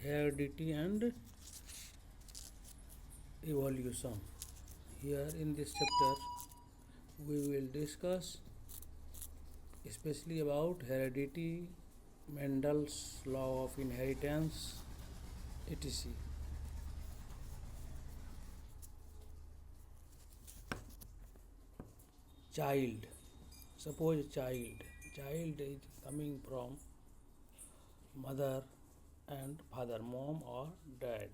heredity and evolution. Here in this chapter, we will discuss especially about heredity, Mendel's law of inheritance, etc. Child. Suppose child is coming from mother and father, mom or dad.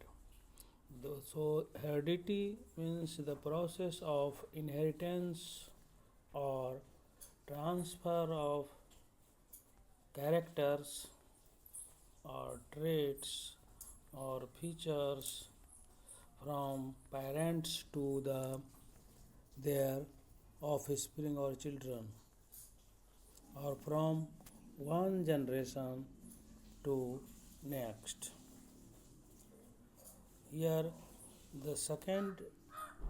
So heredity means the process of inheritance or transfer of characters or traits or features from parents to their offspring or children, or from one generation to next. Here the second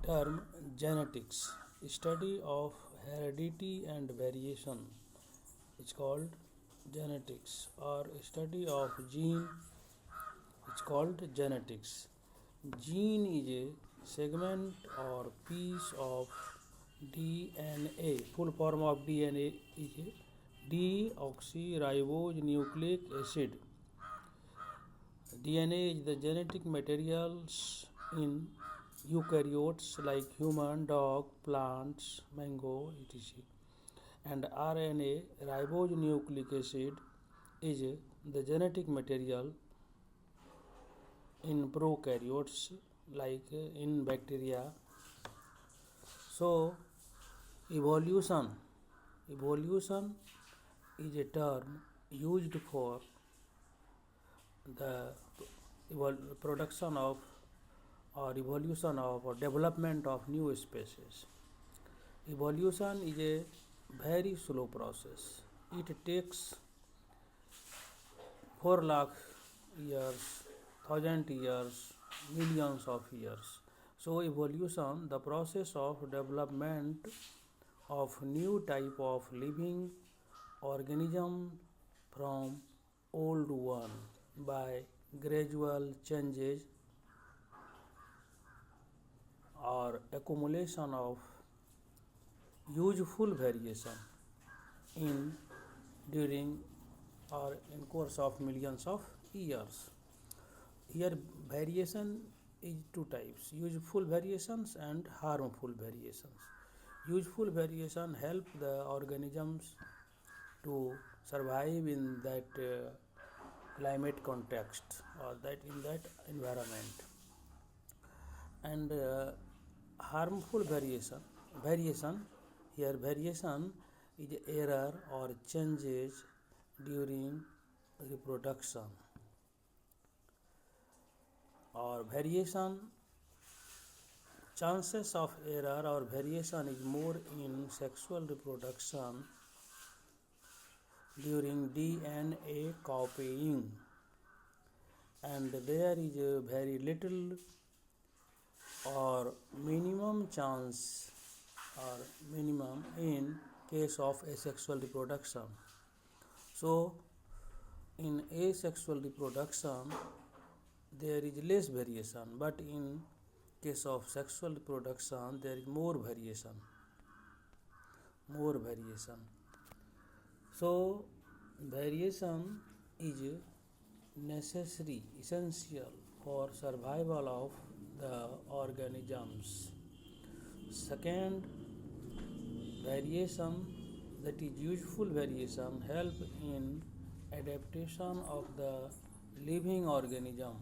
term, genetics, study of heredity and variation, is called genetics, or study of gene is called genetics. Gene is a segment or piece of DNA. Full form of DNA is a deoxyribose nucleic acid. DNA is the genetic materials in eukaryotes like human, dog, plants, mango, etc. And RNA, ribonucleic acid, is the genetic material in prokaryotes like in bacteria. So evolution is a term used for the production of or evolution of or development of new species. Evolution is a very slow process. It takes 4 lakh years, 1000 years, millions of years. So evolution, the process of development of new type of living organism from old one by gradual changes or accumulation of useful variation in during or in course of millions of years. Here variation is two types, useful variations and harmful variations. Useful variation help the organisms to survive in that climate context or that in that environment. And harmful variation here variation is error or changes during reproduction, or variation chances of error or variation is more in sexual reproduction during DNA copying, and there is a very little or minimum chance or minimum in case of asexual reproduction. So in asexual reproduction there is less variation, but in case of sexual reproduction there is more variation. So variation is necessary, essential for survival of the organisms. Second, variation, that is useful variation, help in adaptation of the living organism.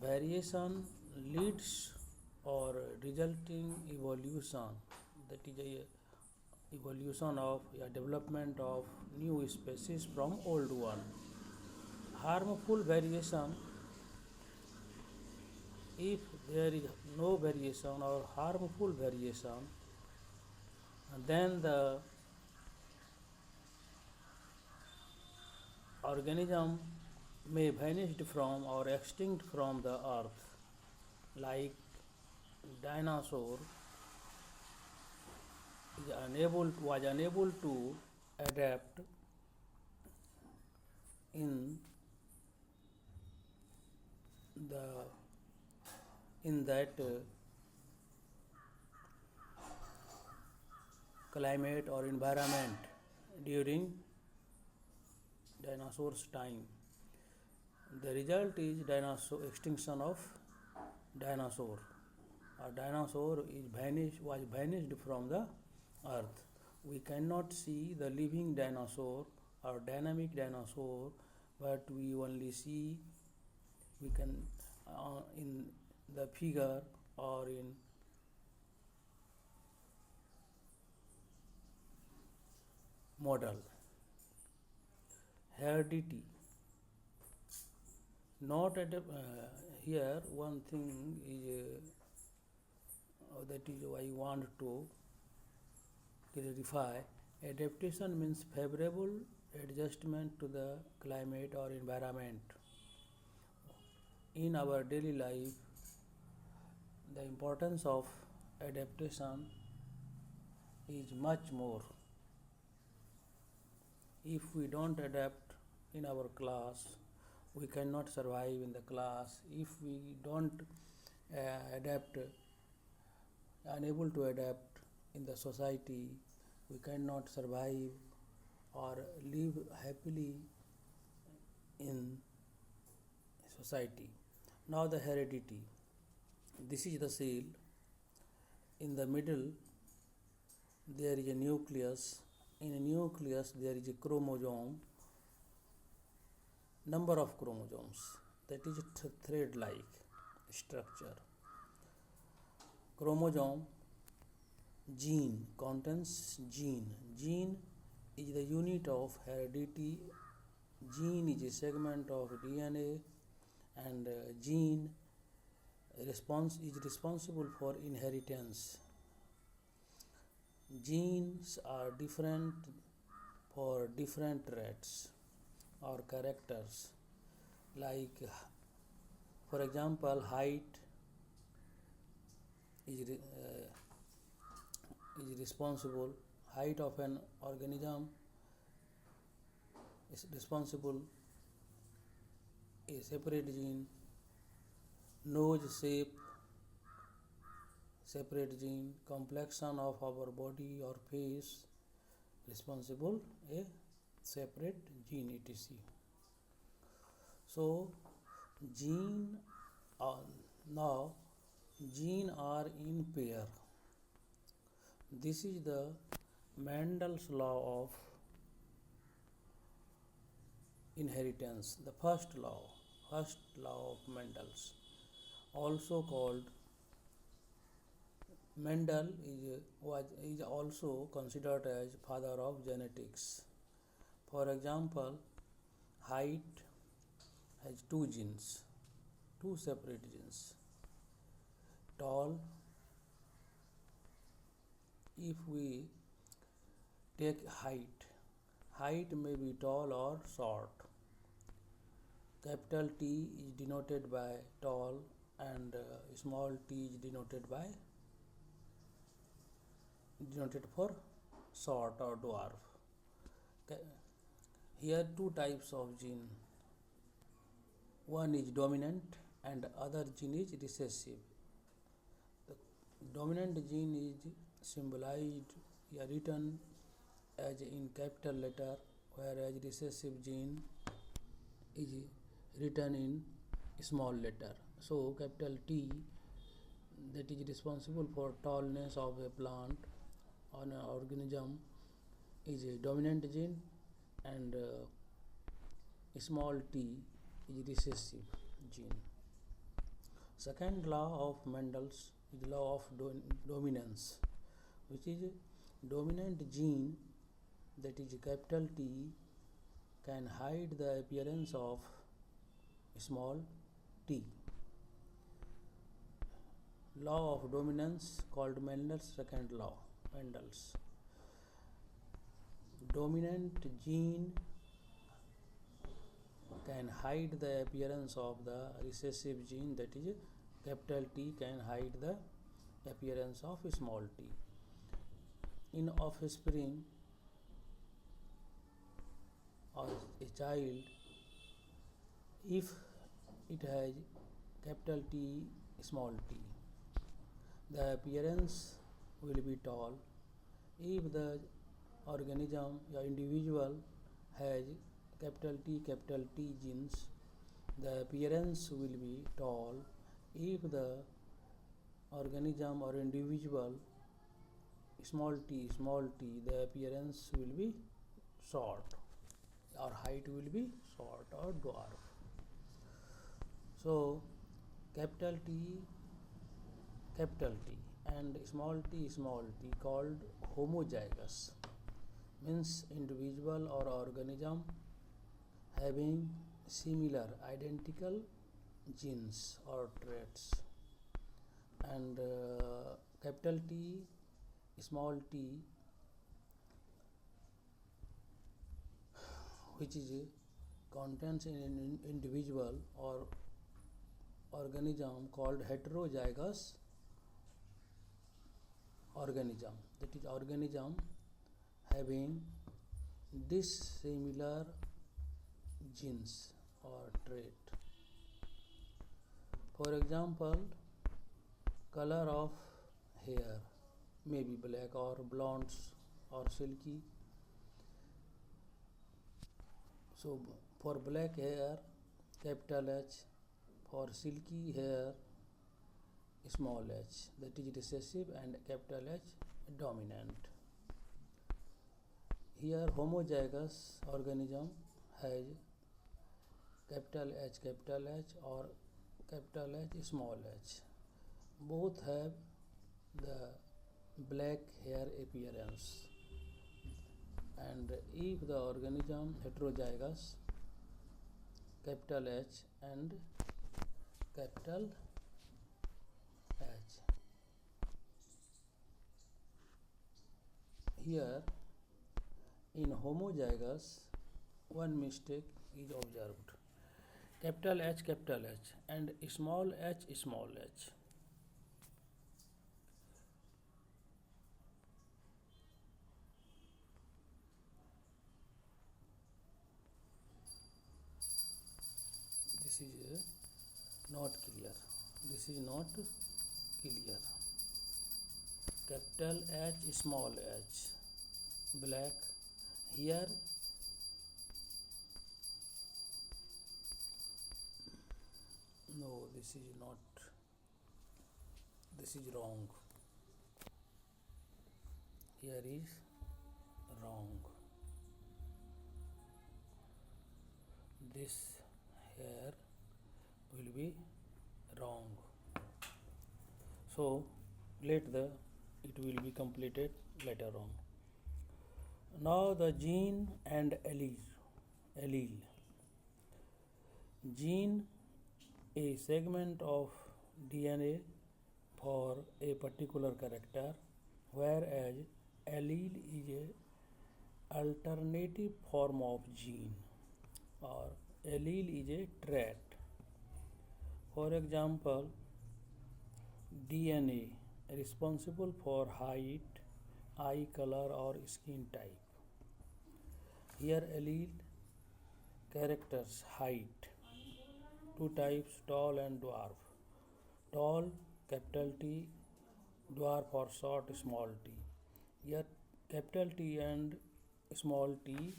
Variation leads or resulting evolution, that is a evolution of a development of new species from old one. Harmful variation, if there is no variation or harmful variation, then the organism may vanish from or extinct from the earth, like dinosaur was unable to adapt in the in that climate or environment during dinosaurs time. The result is dinosaur extinction of dinosaur. A dinosaur was vanished from the earth. We cannot see the living dinosaur or dynamic dinosaur, but we only see we can in the figure or in model. Heredity. Not at here one thing is that is I want to clarify. Adaptation means favorable adjustment to the climate or environment. In our daily life, the importance of adaptation is much more. If we don't adapt in our class, we cannot survive in the class. If we don't adapt, unable to adapt in the society, we cannot survive or live happily in society. Now the heredity. This is the cell. In the middle there is a nucleus. In a nucleus there is a chromosome, number of chromosomes, that is a thread-like structure. Chromosome. Gene contains gene. Gene is the unit of heredity. Gene is a segment of DNA, and gene is responsible for inheritance. Genes are different for different traits or characters, like for example height is responsible. Height of an organism is responsible a separate gene. Nose shape, separate gene. Complexion of our body or face, responsible a separate gene, etc. So gene now gene are in pair. This is the Mendel's law of inheritance, the first law of Mendel's, also called Mendel is also considered as father of genetics. For example, height has two genes, two separate genes. Tall, if we take height may be tall or short. Capital T is denoted by tall and small t is denoted for short or dwarf. Here two types of gene. One is dominant and other gene is recessive. The dominant gene is symbolized written as in capital letter, whereas recessive gene is written in small letter. So capital T, that is responsible for tallness of a plant or an organism, is a dominant gene, and small t is recessive gene. Second law of Mendel's is law of dominance, which is dominant gene, that is capital T, can hide the appearance of small t. Law of dominance called Mendel's second law. Mendel's dominant gene can hide the appearance of the recessive gene, that is capital T can hide the appearance of small t. In offspring or a child, If it has capital T, small t, the appearance will be tall. If the organism or individual has capital T genes, the appearance will be tall. If the organism or individual small t, the appearance will be short, or height will be short or dwarf. So capital T and small t called homozygous, means individual or organism having similar identical genes or traits, and capital T small t, which is contains in an individual or organism called heterozygous organism, that is organism having dissimilar genes or trait. For example, color of hair may be black or blonde or silky. So for black hair capital H, for silky hair small h, that is recessive, and capital H dominant. Here homozygous organism has capital H or capital H small h. Both have the black hair appearance, and if the organism heterozygous, capital H and capital H. Here in homozygous one mistake is observed: capital H and small h. This is not clear. Capital H, small h, black. Here no, this is not. This is wrong. Here is wrong. This here will be wrong. So it will be completed later on. Now the gene and allele. Gene, a segment of DNA for a particular character, whereas allele is a alternative form of gene, or allele is a trait. For example, DNA responsible for height, eye color or skin type. Here allele characters height, two types, tall and dwarf. Tall capital T, dwarf or short small t. Here capital T and small t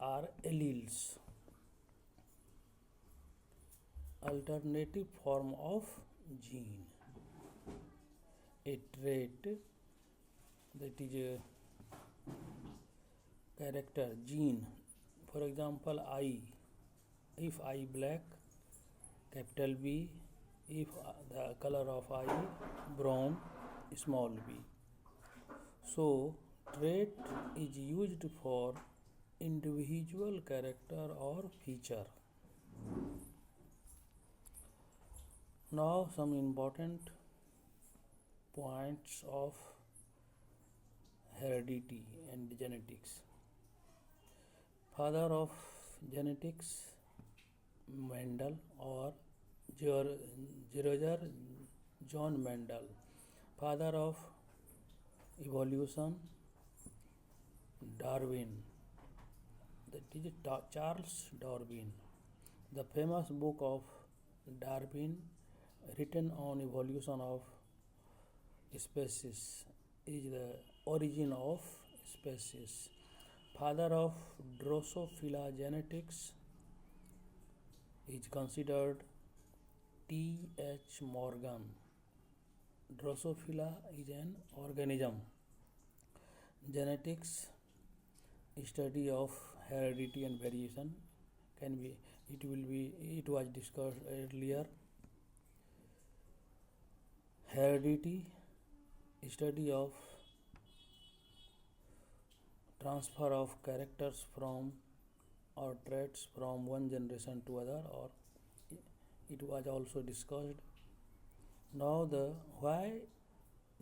are alleles, alternative form of gene. A trait, that is a character, gene. For example, eye. If eye black, capital B. If the color of eye brown, small b. So trait is used for individual character or feature. Now some important points of heredity and genetics. Father of genetics, Mendel or Roger John Mendel. Father of evolution, Darwin, that is Charles Darwin. The famous book of Darwin, written on evolution of species, is the origin of species. Father of Drosophila genetics is considered T. H. Morgan. Drosophila is an organism. Genetics, study of heredity and variation, can be it was discussed earlier. Heredity, study of transfer of characters from or traits from one generation to other, or it was also discussed. Now the why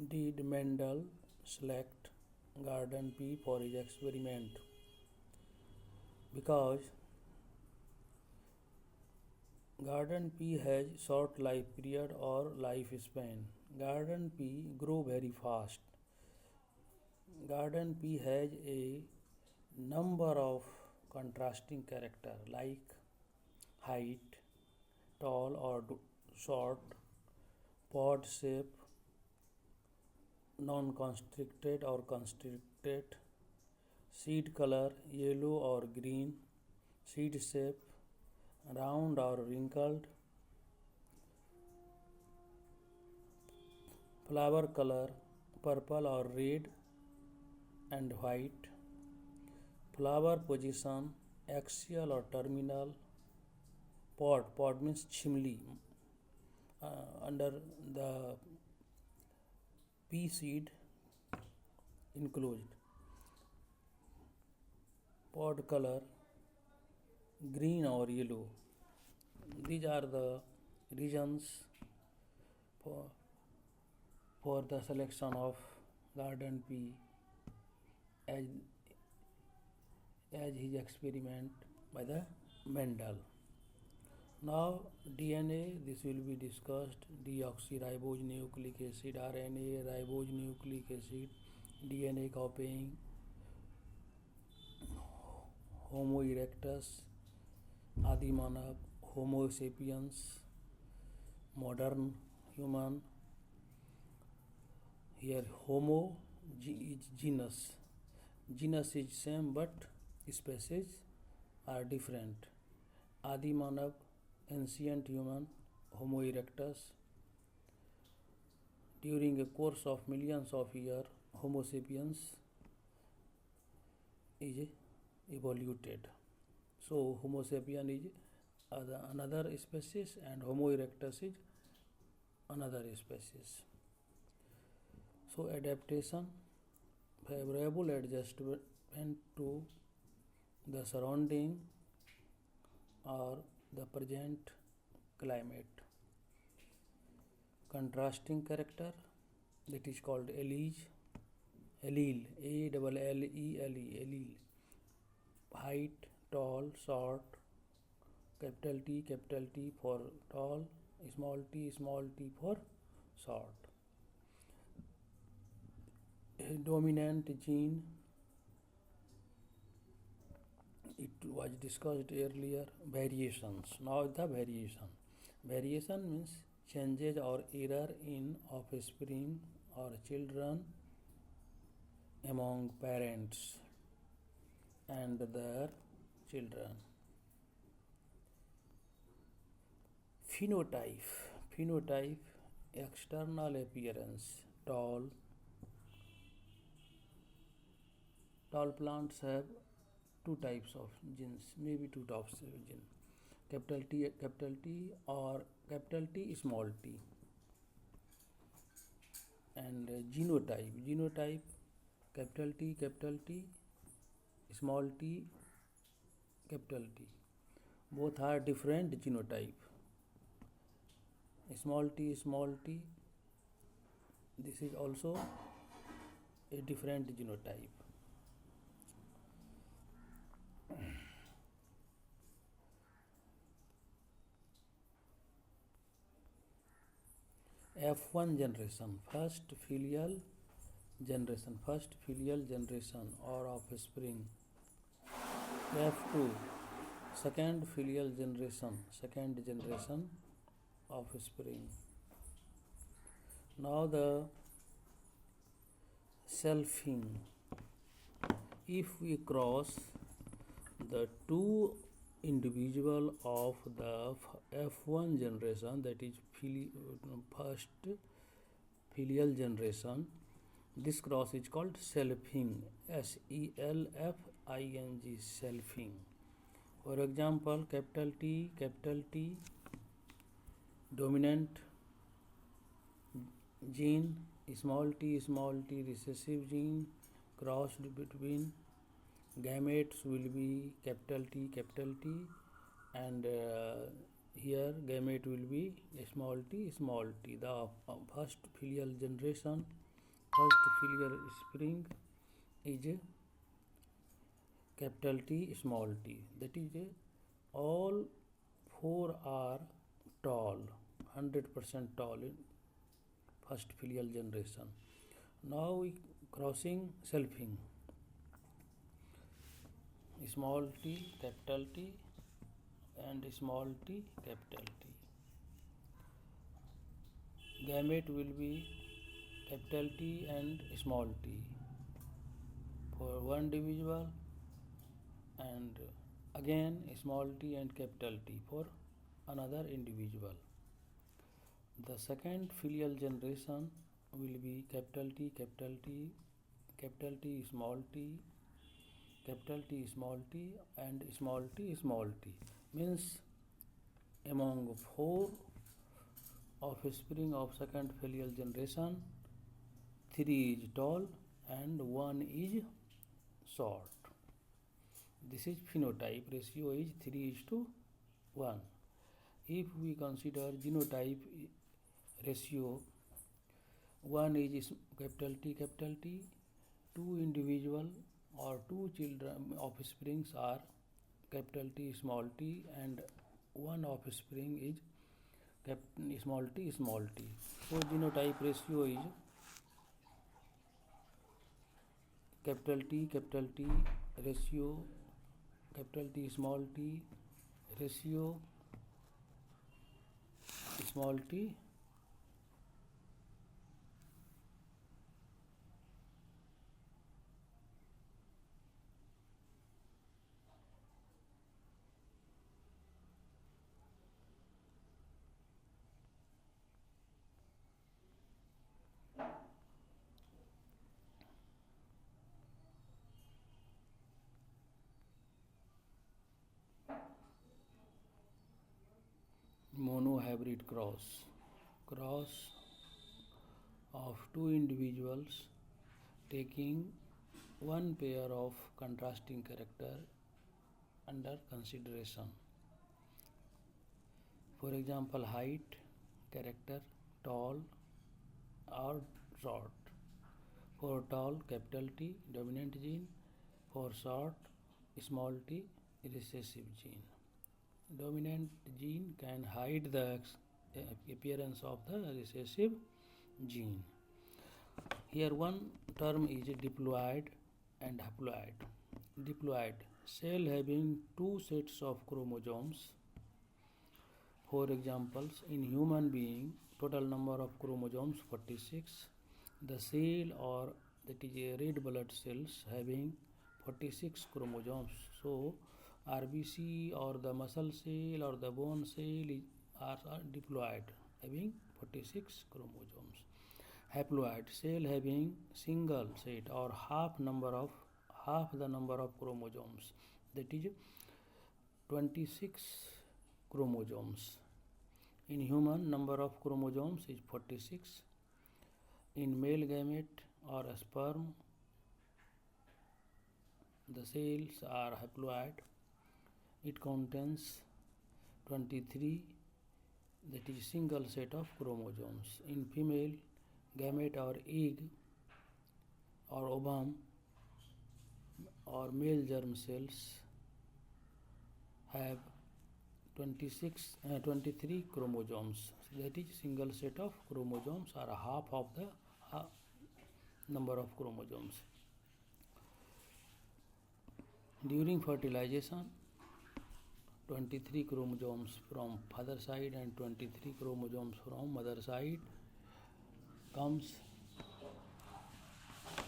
did Mendel select garden pea for his experiment? Because garden pea has short life period or life span. Garden pea grow very fast. Garden pea has a number of contrasting character like height, tall or short, pod shape, non-constricted or constricted, seed color yellow or green, seed shape round or wrinkled, flower color purple or red and white, flower position axial or terminal, pod means chimney, under the pea seed enclosed, pod color green or yellow. These are the reasons for, for the selection of garden pea as his experiment by the Mendel. Now DNA, this will be discussed. Deoxyribose nucleic acid, RNA, ribose nucleic acid, DNA copying, Homo erectus, Adi Manav, Homo sapiens, modern human. Here Homo is genus. Genus is same but species are different. Adi Manav, ancient human, Homo erectus. During a course of millions of years, Homo sapiens is evoluted. So Homo sapien is another species and Homo erectus is another species. So adaptation, favorable adjustment to the surrounding or the present climate. Contrasting character, that is called allele, allele, height, tall, short, capital T for tall, small t for short. A dominant gene, it was discussed earlier. Variations, now the variation means changes or error in offspring or children among parents and their children. Phenotype, external appearance. Tall plants have two types of genes, maybe two types of gene, capital T or capital T, small t. And genotype, capital T, small t, capital T. Both are different genotype. Small t, this is also a different genotype. F1 generation, first filial generation or offspring. F2, second generation offspring. Now the selfing. If we cross the two individual of the F1 generation, that is first filial generation, this cross is called selfing. SELFING, selfing. For example, capital T, dominant gene, small t, recessive gene, crossed between gametes will be capital T, and here gamete will be small t. The first filial generation, first filial spring is capital T, small t. That is all four are tall, 100% tall in first filial generation. Now we crossing selfing. Small t, capital T, and small t, capital T. Gamete will be capital T and small t for one individual, and again small t and capital T for another individual. The second filial generation will be capital T, small t, capital T, small t, and small t. Means among four offspring of second filial generation, 3 is tall and 1 is short. This is phenotype. Ratio is 3:1. If we consider genotype ratio, 1 is capital T, 2 individual or 2 children offsprings are capital T, small t, and 1 offspring is small t. So genotype ratio is capital T ratio capital T, small t ratio small t. Monohybrid cross of two individuals taking one pair of contrasting character under consideration. For example, height, character, tall or short. For tall, capital T, dominant gene. For short, small t, recessive gene. Dominant gene can hide the appearance of the recessive gene. Here one term is diploid and haploid. Diploid, cell having two sets of chromosomes. For examples, in human being, total number of chromosomes 46. The cell or that is a red blood cells having 46 chromosomes. So RBC or the muscle cell or the bone cell are diploid, having 46 chromosomes. Haploid, cell having single set or half the number of chromosomes, that is 26 chromosomes. In human, number of chromosomes is 46. In male gamete or sperm, the cells are haploid. It contains 23, that is single set of chromosomes. In female, gamete or egg or ovum or male germ cells have 23 chromosomes. That is single set of chromosomes or half of the number of chromosomes. During fertilization, 23 chromosomes from father side and 23 chromosomes from mother side comes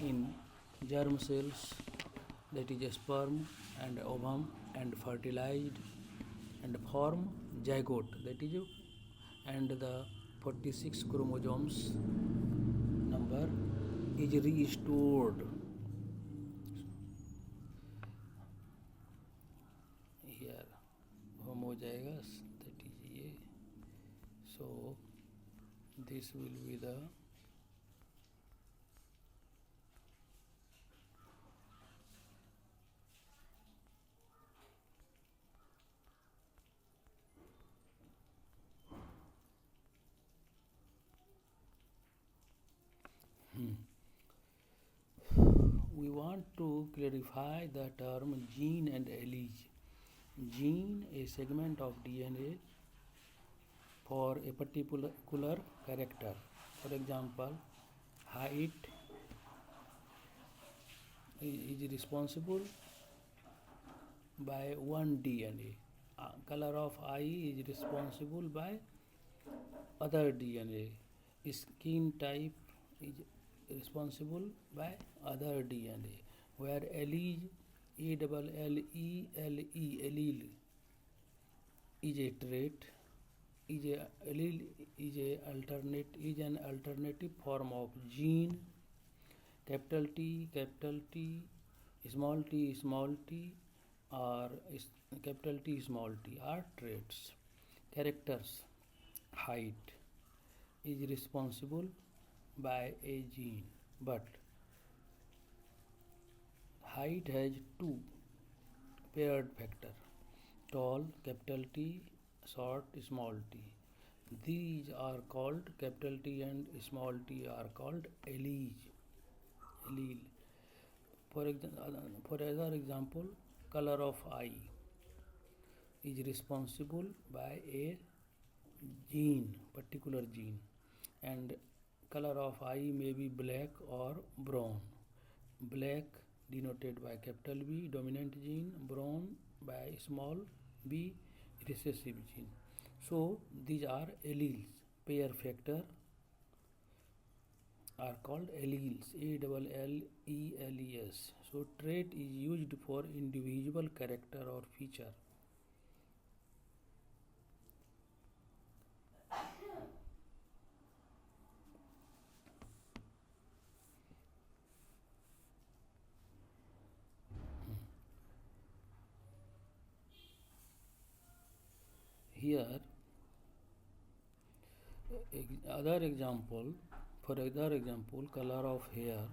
in germ cells, that is sperm and ovum, and fertilized and form zygote, that is, and the 46 chromosomes number is restored here, homozygous, that is ये. So this will be the we want to clarify the term gene and allele. Gene, a segment of DNA for a particular character. For example, height is responsible by one DNA. Color of eye is responsible by other DNA. Skin type is responsible by other DNA. Where allele, allele is a trait, allele is an alternative form of gene. Capital T, small t, or capital T, small t are traits. Characters. Height is responsible by a gene, but height has two paired factor: tall, capital T, short, small t. These are called, capital T and small t are called allele. For other example, color of eye is responsible by a gene, particular gene, and color of eye may be black or brown. Black denoted by capital B, dominant gene; brown by small b, recessive gene. So these are alleles. Pair factor are called alleles, alleles. So trait is used for individual character or feature. Here, other example, color of hair,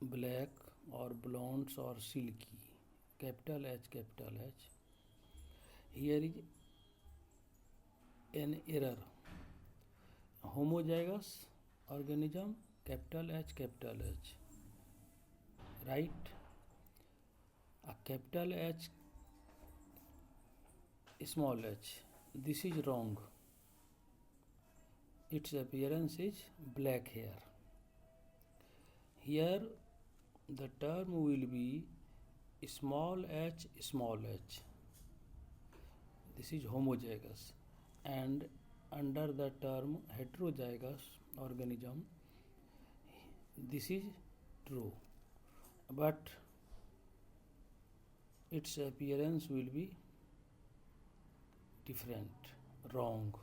black or blondes or silky, capital H. Here is an error. Homozygous organism, capital H, right? A capital H, small h. This is wrong. Its appearance is black hair. Here the term will be small h. This is homozygous, and under the term heterozygous organism, this is true, but its appearance will be different, wrong.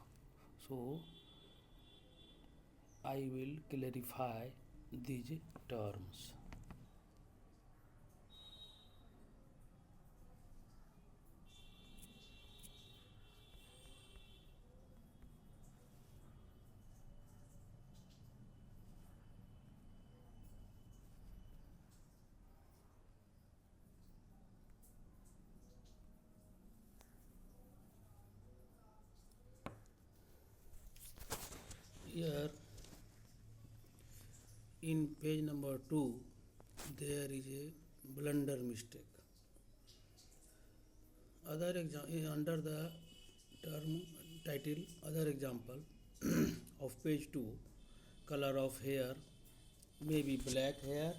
So I will clarify these terms. Here in page number 2 there is a blunder mistake. Under the term title other example of page 2, color of hair may be black hair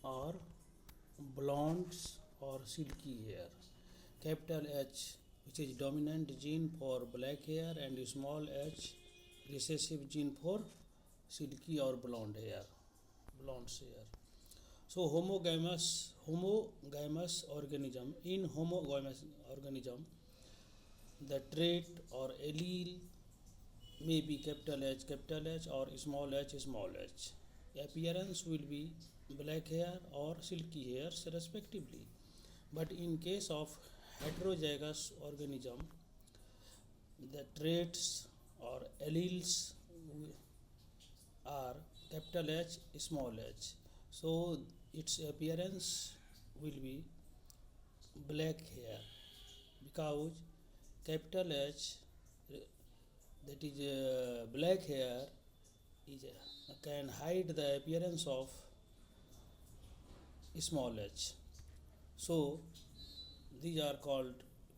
or blondes or silky hair. capital H, which is dominant gene for black hair, and small h, recessive gene for silky or blonde hair. So homogynous organism. In homogynous organism, the trait or allele may be capital H or small h. Appearance will be black hair or silky hairs respectively. But in case of heterozygous organism, the traits or alleles are capital H, small h. So its appearance will be black hair because capital H, that is black hair, is can hide the appearance of small h. So these are called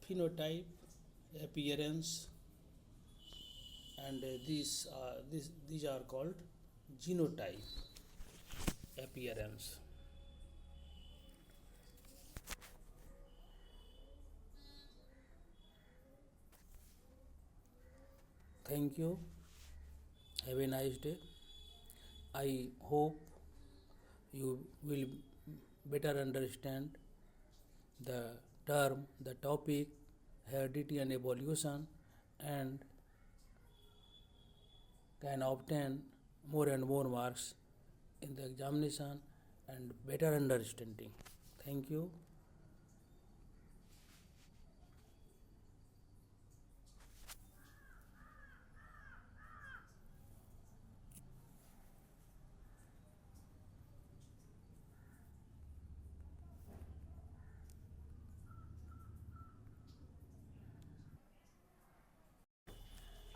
phenotype, appearance, and these are called genotype, appearance. Thank you. Have a nice day. I hope you will better understand the term, the topic, heredity and evolution, and can obtain more and more marks in the examination and better understanding. Thank you.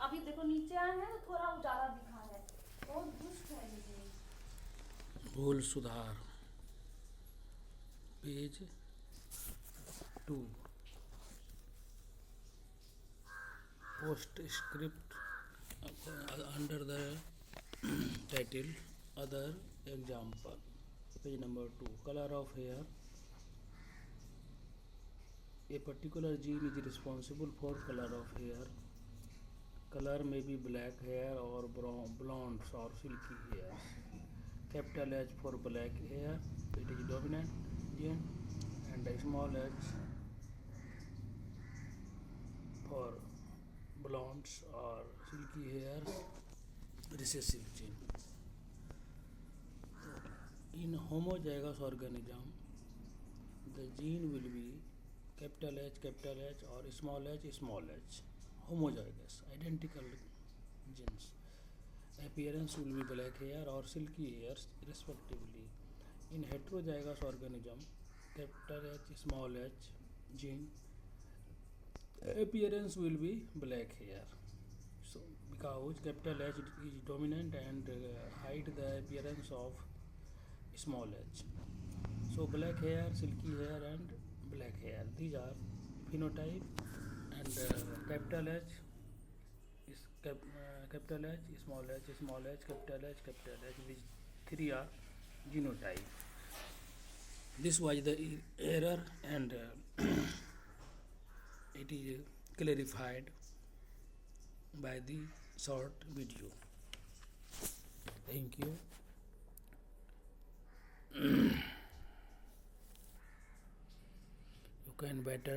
अभी देखो नीचे आए हैं तो थोड़ा उजाला दिखा है, बहुत दुष्ट है ये जीव। भूल सुधार page 2 postscript under the title other example, page number 2. Color of hair. A particular gene is responsible for color of hair. Color may be black hair or blonde or silky hairs. Capital H for black hair, it is dominant gene, and small h for blondes or silky hairs, recessive gene. In homozygous organism, the gene will be capital H or small h. Homozygous, identical genes. Appearance will be black hair or silky hairs respectively. In heterozygous organism, capital H, small h gene, appearance will be black hair. So because capital H is dominant and hide the appearance of small h. So black hair, silky hair and black hair, these are phenotype, and capital H is capital H, small h, capital H, which three are genotype. This was the error, and it is clarified by the short video. Thank you. You can better